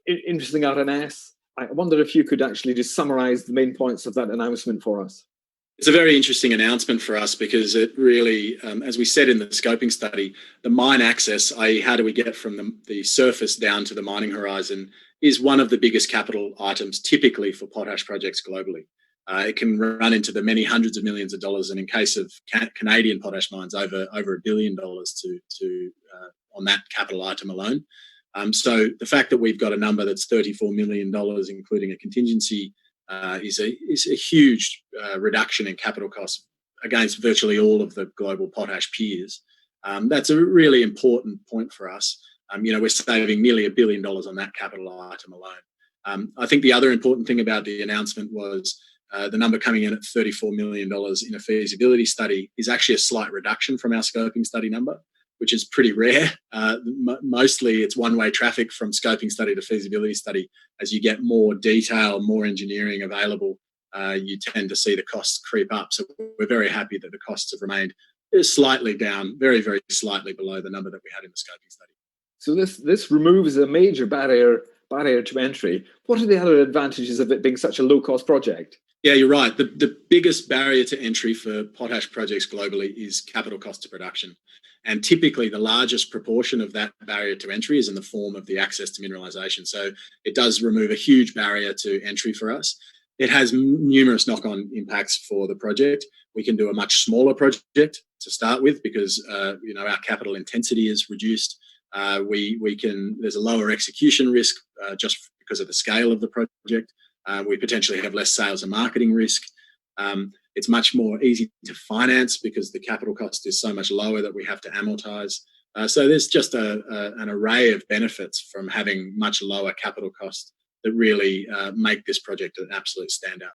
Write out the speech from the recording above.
interesting RNS. I wonder if you could actually just summarize the main points of that announcement for us. It's a very interesting announcement for us because it really, as we said in the scoping study, the mine access, i.e. how do we get from the surface down to the mining horizon, is one of the biggest capital items typically for potash projects globally. It can run into the many hundreds of millions of dollars, and in case of Canadian potash mines, over $1 billion on that capital item alone. So the fact that we've got a number that's $34 million, including a contingency, is a huge reduction in capital costs against virtually all of the global potash peers. That's a really important point for us. We're saving nearly $1 billion on that capital item alone. I think the other important thing about the announcement was the number coming in at $34 million in a feasibility study is actually a slight reduction from our scoping study number, which is pretty rare. Mostly it's one-way traffic from scoping study to feasibility study. As you get more detail, more engineering available, you tend to see the costs creep up. So we're very happy that the costs have remained slightly down, very, very slightly below the number that we had in the scoping study. So this removes a major barrier to entry. What are the other advantages of it being such a low-cost project? Yeah, you're right. The biggest barrier to entry for potash projects globally is capital cost of production. And typically the largest proportion of that barrier to entry is in the form of the access to mineralisation. So it does remove a huge barrier to entry for us. It has numerous knock-on impacts for the project. We can do a much smaller project to start with because our capital intensity is reduced. There's a lower execution risk just because of the scale of the project. We potentially have less sales and marketing risk. It's much more easy to finance because the capital cost is so much lower that we have to amortize. So there's just an array of benefits from having much lower capital cost that really make this project an absolute standout.